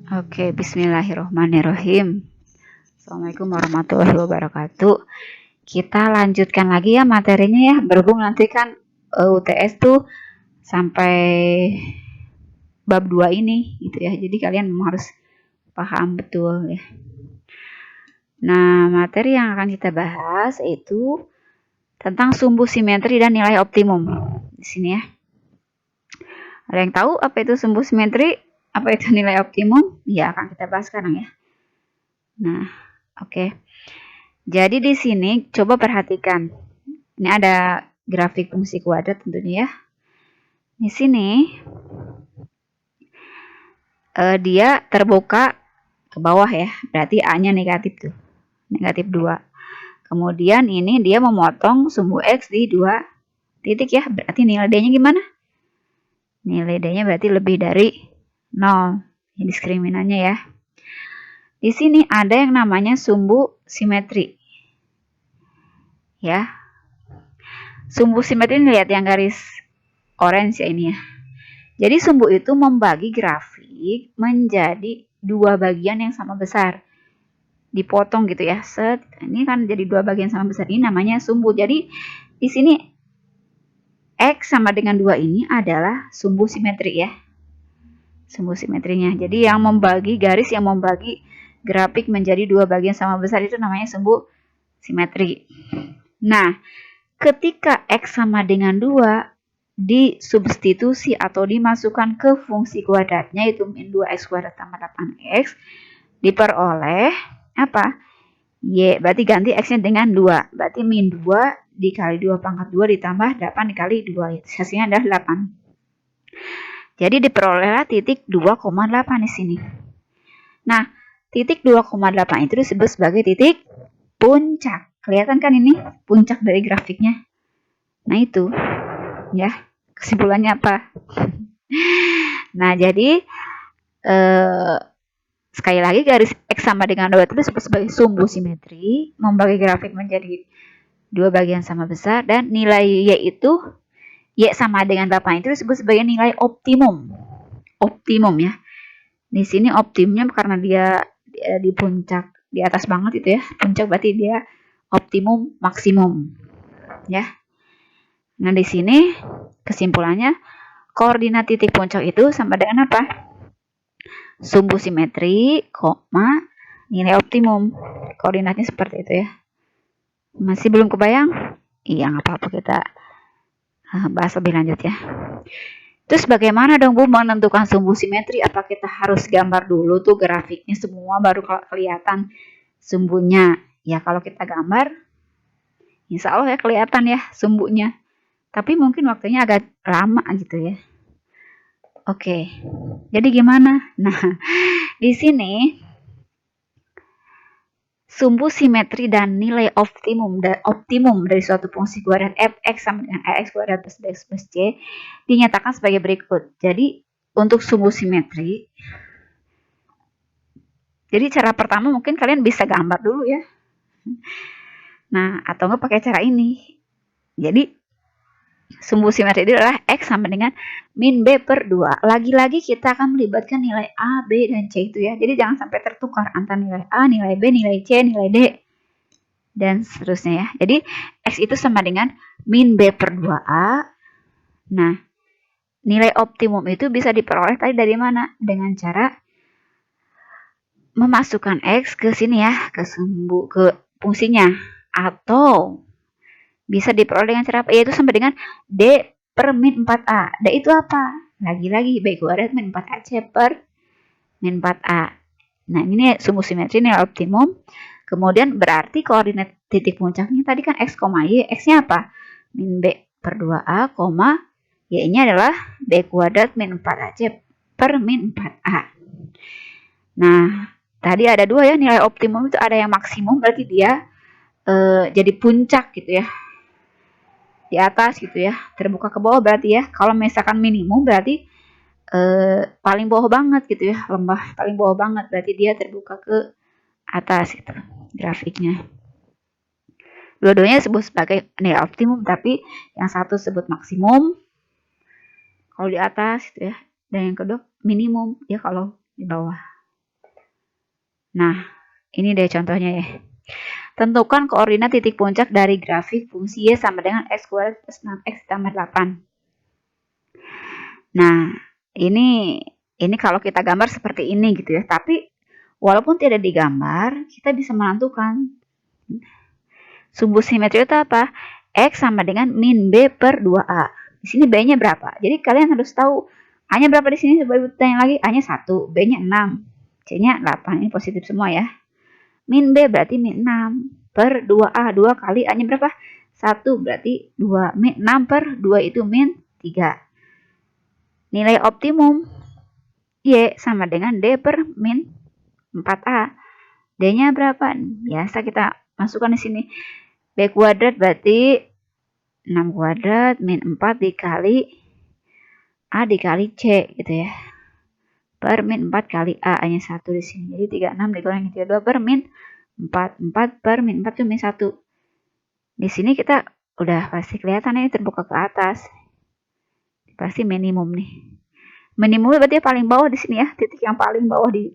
Oke, bismillahirrohmanirrohim. Assalamualaikum warahmatullahi wabarakatuh. Kita lanjutkan lagi ya materinya ya. Berhubung nanti kan UTS tuh sampai bab 2 ini gitu ya. Jadi kalian harus paham betul ya. Nah, materi yang akan kita bahas itu tentang sumbu simetri dan nilai optimum. Di sini ya. Ada yang tahu apa itu sumbu simetri? Apa itu nilai optimum? Ya, akan kita bahas sekarang ya. Nah, oke. Jadi di sini coba perhatikan. Ini ada grafik fungsi kuadrat tentunya ya. Di sini dia terbuka ke bawah ya. Berarti A-nya negatif tuh. Negatif 2. Kemudian ini dia memotong sumbu X di 2 titik ya. Berarti nilai D-nya gimana? Nilai D-nya berarti lebih dari 0. Ini diskriminannya ya. Di sini ada yang namanya sumbu simetri. Ya. Sumbu simetri ini lihat yang garis orange ya ini ya. Jadi sumbu itu membagi grafik menjadi 2 bagian yang sama besar. Dipotong gitu ya. Set. Ini kan jadi 2 bagian sama besar. Ini namanya sumbu. Jadi di sini X sama dengan 2 ini adalah sumbu simetri ya. Sumbu simetrinya. Jadi yang membagi garis yang membagi grafik menjadi 2 bagian sama besar itu namanya sumbu simetri. Nah, ketika X sama dengan 2 disubstitusi atau dimasukkan ke fungsi kuadratnya yaitu min 2x kuadrat tambah 8x diperoleh apa? Y, berarti ganti X-nya dengan 2. Berarti min 2 dikali 2 pangkat 2 ditambah 8 dikali 2. Hasilnya adalah 8. Jadi diperolehlah titik 2,8 di sini. Nah, titik 2,8 itu disebut sebagai titik puncak. Kelihatan kan ini puncak dari grafiknya? Nah itu, ya. Kesimpulannya apa? Nah, jadi sekali lagi garis X sama dengan 2 itu disebut sebagai sumbu simetri, membagi grafik menjadi 2 bagian sama besar, dan nilai Y itu Y sama dengan 8 itu disebut sebagai nilai optimum. Optimum ya. Di sini optimumnya karena dia di puncak, di atas banget itu ya. Puncak berarti dia optimum maksimum. Ya. Nah, di sini kesimpulannya koordinat titik puncak itu sama dengan apa? Sumbu simetri, nilai optimum. Koordinatnya seperti itu ya. Masih belum kebayang? Iya, nggak apa-apa, kita bahas lebih lanjut ya. Terus bagaimana dong Bu menentukan sumbu simetri? Apa kita harus gambar dulu tuh grafiknya semua baru kelihatan sumbunya? Ya kalau kita gambar, insya Allah ya kelihatan ya sumbunya. Tapi mungkin waktunya agak lama gitu ya. Oke, jadi gimana? Nah, di sini sumbu simetri dan nilai optimum dari suatu fungsi kuadrat f(x) sama dengan ax kuadrat plus bx plus c dinyatakan sebagai berikut. Jadi untuk sumbu simetri, jadi cara pertama mungkin kalian bisa gambar dulu ya. Nah, atau nggak pakai cara ini. Jadi sumbu simetri itu adalah X sama dengan min B per 2. Lagi-lagi kita akan melibatkan nilai A, B, dan C itu ya. Jadi jangan sampai tertukar antara nilai A, nilai B, nilai C, nilai D, dan seterusnya ya. Jadi X itu sama dengan min B per 2A. Nah, nilai optimum itu bisa diperoleh tadi dari mana? Dengan cara memasukkan X ke sini ya, ke fungsinya. Atau bisa diperoleh dengan cara apa? Yaitu sama dengan D per min 4A. D itu apa? Lagi-lagi B kuadrat min 4AC per min 4A. Nah, ini sumbu simetri nilai optimum. Kemudian berarti koordinat titik puncaknya tadi kan X, Y. X-nya apa? Min B per 2A, Y-nya adalah B kuadrat min 4AC per min 4A. Nah, tadi ada 2 ya, nilai optimum itu ada yang maksimum, berarti dia jadi puncak gitu ya. Di atas gitu ya, terbuka ke bawah berarti ya. Kalau misalkan minimum berarti paling bawah banget gitu ya, lembah paling bawah banget berarti dia terbuka ke atas gitu grafiknya. Dua-duanya disebut sebagai nilai optimum, tapi yang satu sebut maksimum kalau di atas gitu ya, dan yang kedua minimum ya kalau di bawah. Nah, ini deh contohnya ya. Tentukan koordinat titik puncak dari grafik fungsi Y sama dengan X kuadrat plus 6X ditambah 8. Nah, ini kalau kita gambar seperti ini gitu ya. Tapi walaupun tidak digambar, kita bisa menentukan. Sumbu simetri itu apa? X sama dengan min B per 2A. Di sini B-nya berapa? Jadi kalian harus tahu A-nya berapa di sini. Coba ibu tanya lagi. A-nya 1, B-nya 6, C-nya 8. Ini positif semua ya. Min B berarti min 6 per 2A. 2 kali A-nya berapa? 1 berarti 2. Min 6 per 2 itu min 3. Nilai optimum Y sama dengan D per min 4A. D-nya berapa? Biasa kita masukkan di sini. B kuadrat berarti 6 kuadrat min 4 dikali A dikali C gitu ya. Per min 4 kali A, A-nya 1 di sini. Jadi 36 dikurangi 32 per min 4. 4 per min 4 itu min 1. Di sini kita udah pasti kelihatan ini terbuka ke atas. Pasti minimum nih. Minimum berarti paling bawah di sini ya. Titik yang paling bawah di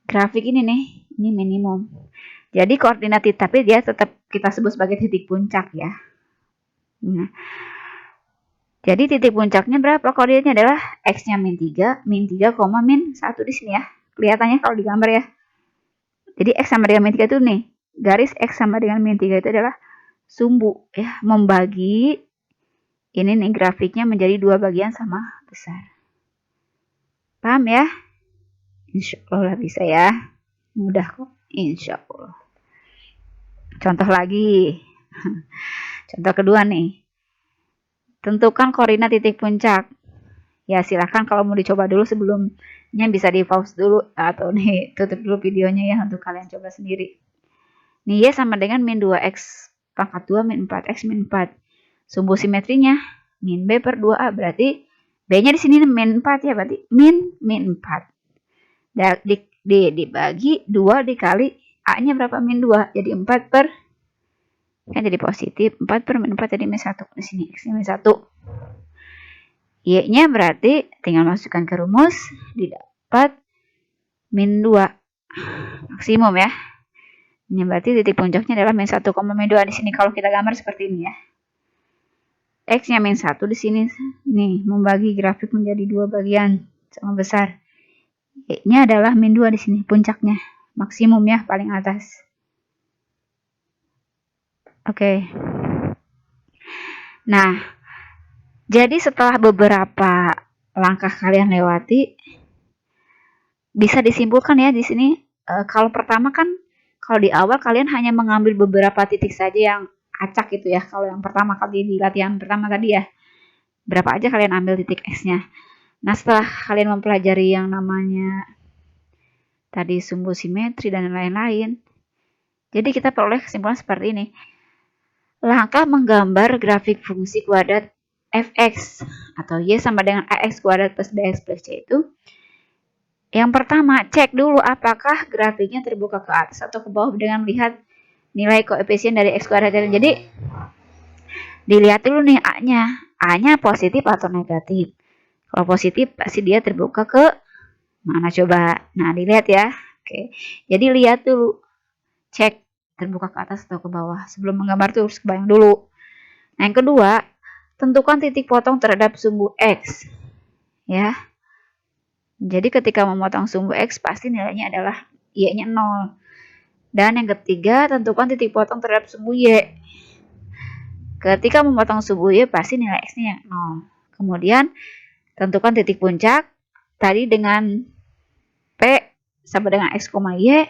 grafik ini nih. Ini minimum. Jadi koordinat tapi dia tetap kita sebut sebagai titik puncak ya. Nah, jadi titik puncaknya berapa? Koordinatnya adalah X-nya min 3, min 3, min 1 di sini ya. Kelihatannya kalau digambar ya. Jadi X sama dengan min 3 itu nih. Garis X sama dengan min 3 itu adalah sumbu ya. Membagi ini nih grafiknya menjadi dua bagian sama besar. Paham ya? Insya Allah bisa ya. Mudah kok. Insya Allah. Contoh lagi. Contoh kedua nih. Tentukan koordinat titik puncak. Ya silahkan kalau mau dicoba dulu sebelumnya bisa di pause dulu atau nih tutup dulu videonya ya untuk kalian coba sendiri. Nih Y sama dengan min 2X pangkat 2 min 4X min 4. Sumbu simetrinya min B per 2A berarti B-nya di sini min 4 ya berarti min 4. Dibagi 2 dikali A-nya berapa min 2 jadi 4 per kan jadi positif 4 per min 4 jadi min 1 di sini X-nya min 1. Y-nya berarti tinggal masukkan ke rumus didapat min 2 maksimum ya. Ini berarti titik puncaknya adalah min 1, min 2 di sini kalau kita gambar seperti ini ya. X-nya min 1 di sini nih membagi grafik menjadi dua bagian sama besar. Y-nya adalah min 2 di sini puncaknya maksimum ya paling atas. Oke. Nah, jadi setelah beberapa langkah kalian lewati, bisa disimpulkan ya di sini. Kalau pertama kan, kalau di awal kalian hanya mengambil beberapa titik saja yang acak gitu ya. Kalau yang pertama kali di latihan pertama tadi ya, berapa aja kalian ambil titik X-nya. Nah, setelah kalian mempelajari yang namanya tadi sumbu simetri dan lain-lain, jadi kita peroleh kesimpulan seperti ini. Langkah menggambar grafik fungsi kuadrat fx atau y sama dengan ax kuadrat plus bx plus c itu yang pertama cek dulu apakah grafiknya terbuka ke atas atau ke bawah dengan lihat nilai koefisien dari x kuadrat. Jadi dilihat dulu nih a-nya positif atau negatif. Kalau positif pasti dia terbuka ke mana coba. Nah dilihat ya. Oke. Jadi lihat dulu, cek terbuka ke atas atau ke bawah. Sebelum menggambar tuh harus kebayang dulu. Nah, yang kedua, tentukan titik potong terhadap sumbu X. Ya. Jadi ketika memotong sumbu X pasti nilainya adalah Y-nya 0. Dan yang ketiga, tentukan titik potong terhadap sumbu Y. Ketika memotong sumbu Y pasti nilai X-nya 0. Kemudian tentukan titik puncak tadi dengan P sama dengan X, Y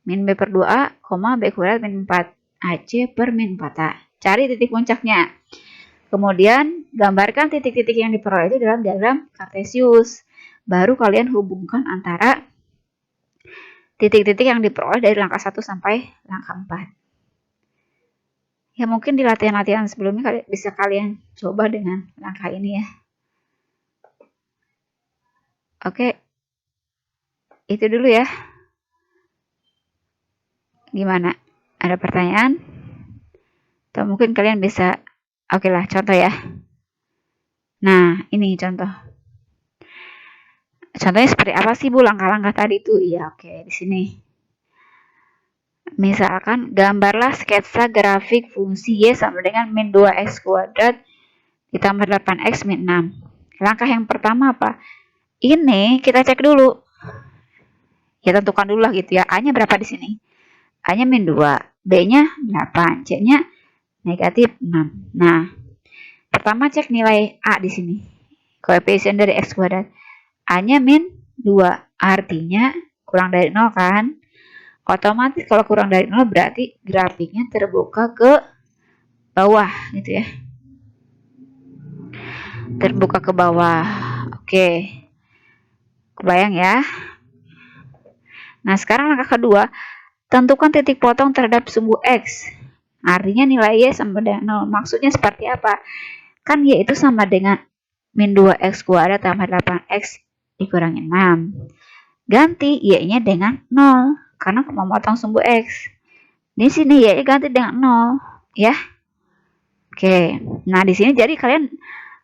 min B per 2A, B kuadrat min 4 AC per min 4A. Cari titik puncaknya. Kemudian gambarkan titik-titik yang diperoleh itu dalam diagram Kartesius. Baru kalian hubungkan antara titik-titik yang diperoleh dari langkah 1 sampai langkah 4. Ya mungkin di latihan-latihan sebelumnya bisa kalian coba dengan langkah ini ya. Oke. Itu dulu ya. Gimana? Ada pertanyaan? Atau mungkin kalian bisa, oke lah contoh ya. Nah, ini contoh. Contohnya seperti apa sih Bu langkah-langkah tadi itu? Iya, oke, di sini. Misalkan gambarlah sketsa grafik fungsi y sama dengan min 2x kuadrat ditambah 8x min 6. Langkah yang pertama apa? Ini kita cek dulu. Ya tentukan dulu lah gitu ya. A-nya berapa di sini? A-nya min 2, B-nya 8, C-nya negatif 6. Nah, pertama cek nilai A di sini. Koefisien dari x kuadrat. A-nya min 2, artinya kurang dari 0 kan? Otomatis kalau kurang dari 0 berarti grafiknya terbuka ke bawah gitu ya. Terbuka ke bawah. Oke. Kebayang ya? Nah, sekarang langkah kedua, tentukan titik potong terhadap sumbu X. Artinya nilai Y sama dengan 0. Maksudnya seperti apa? Kan Y itu sama dengan min 2x kuadrat tambah 8x dikurangi 6. Ganti Y-nya dengan 0. Karena memotong sumbu X. Di sini Y-nya ganti dengan 0. Ya. Oke. Nah, di sini jadi kalian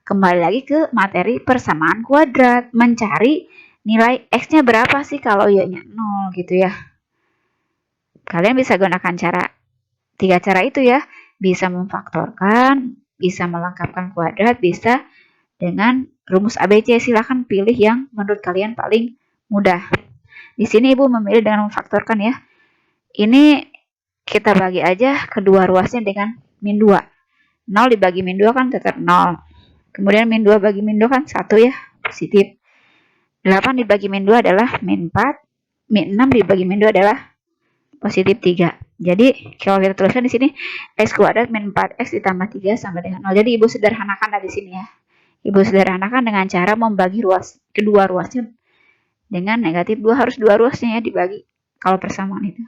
kembali lagi ke materi persamaan kuadrat. Mencari nilai X-nya berapa sih kalau Y-nya 0 gitu ya. Kalian bisa gunakan tiga cara itu ya. Bisa memfaktorkan, bisa melengkapkan kuadrat, bisa dengan rumus ABC. Silahkan pilih yang menurut kalian paling mudah. Di sini Ibu memilih dengan memfaktorkan ya. Ini kita bagi aja kedua ruasnya dengan min 2. 0 dibagi min 2 kan tetap 0. Kemudian min 2 bagi min 2 kan 1 ya, positif. 8 dibagi min 2 adalah min 4. Min 6 dibagi min 2 adalah positif 3. Jadi kalau kita tuliskan di sini x kuadrat min 4x ditambah 3 sama dengan 0. Jadi Ibu sederhanakan dari sini ya. Ibu sederhanakan dengan cara membagi kedua ruasnya dengan negatif 2. Harus dua ruasnya ya dibagi kalau persamaan itu.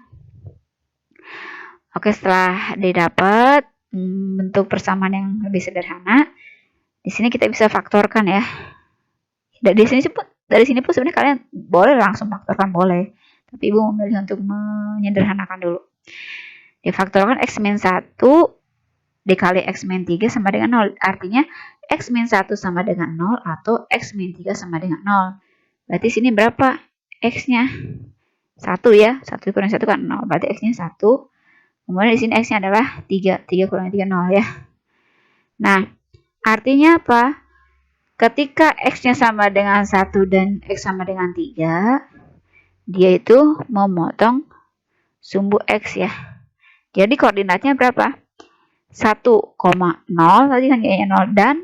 Oke, setelah didapat bentuk persamaan yang lebih sederhana, di sini kita bisa faktorkan ya. Dari sini pun sebenarnya kalian boleh langsung faktorkan, boleh. Tapi Ibu memilih untuk menyederhanakan dulu. Difaktorkan x min 1 dikali x min 3 sama dengan 0. Artinya x min 1 sama dengan 0 atau x min 3 sama dengan 0. Berarti sini berapa x-nya? 1 ya. 1 kurang 1 kan 0. Berarti x-nya 1. Kemudian di sini x-nya adalah 3. 3 kurang 3, 0 ya. Nah, artinya apa? Ketika x-nya sama dengan 1 dan x sama dengan 3, dia itu memotong sumbu x ya. Jadi koordinatnya berapa? 1,0 tadi kan y-nya 0 dan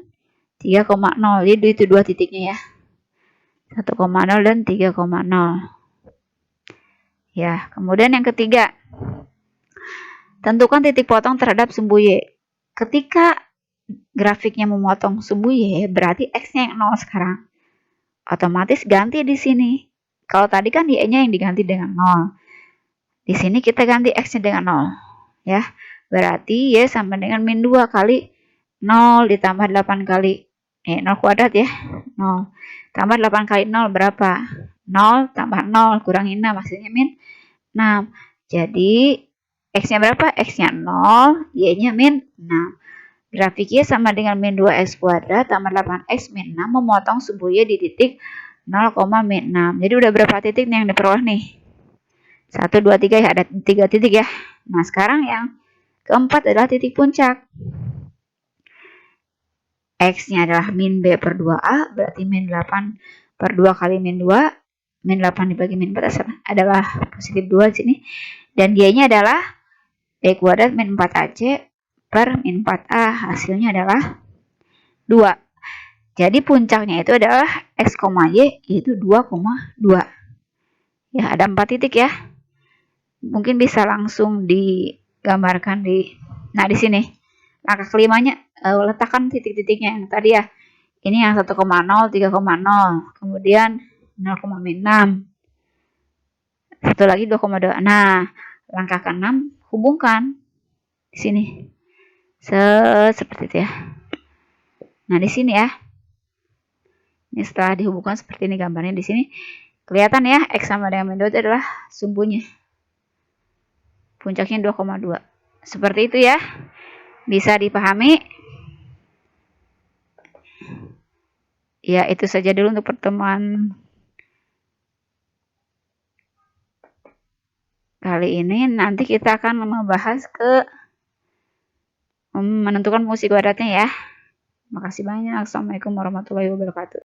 3,0. Jadi itu dua titiknya ya. 1,0 dan 3,0. Ya, kemudian yang ketiga. Tentukan titik potong terhadap sumbu y. Ketika grafiknya memotong sumbu y, berarti x-nya yang 0 sekarang. Otomatis ganti di sini. Kalau tadi kan y-nya yang diganti dengan 0. Di sini kita ganti x-nya dengan 0. Ya. Berarti y sama dengan min 2 kali 0 ditambah 8 kali 0 kuadrat ya. 0. Tambah 8 kali 0 berapa? 0 tambah 0 kurangi 6 hasilnya min 6. Jadi x-nya berapa? X-nya 0, y-nya min 6. Grafik y sama dengan min 2x kuadrat tambah 8x min 6 memotong sumbu y di titik 0, min 6. Jadi udah berapa titik nih yang diperoleh nih? 1, 2, 3 ya, ada 3 titik ya. Nah sekarang yang keempat adalah titik puncak. X-nya adalah min B per 2A, berarti min 8 per 2 kali min 2. Min 8 dibagi min 4 adalah positif 2 di sini. Dan y-nya adalah B kuadrat min 4AC per min 4A. Hasilnya adalah 2. Jadi puncaknya itu adalah X, Y, yaitu 2,2. Ya, ada 4 titik ya. Mungkin bisa langsung digambarkan nah di sini. Langkah kelimanya letakkan titik-titiknya yang tadi ya. Ini yang 1,0, 3,0, kemudian 0,6. Satu lagi 2,2. Nah, langkah ke-6 hubungkan di sini. Seperti itu ya. Nah, di sini ya. Ini setelah dihubungkan seperti ini gambarnya di sini. Kelihatan ya, X sama dengan min 2 itu adalah sumbunya. Puncaknya 2,2. Seperti itu ya. Bisa dipahami? Ya, itu saja dulu untuk pertemuan kali ini nanti kita akan membahas ke menentukan fungsi kuadratnya ya. Makasih banyak. Assalamualaikum warahmatullahi wabarakatuh.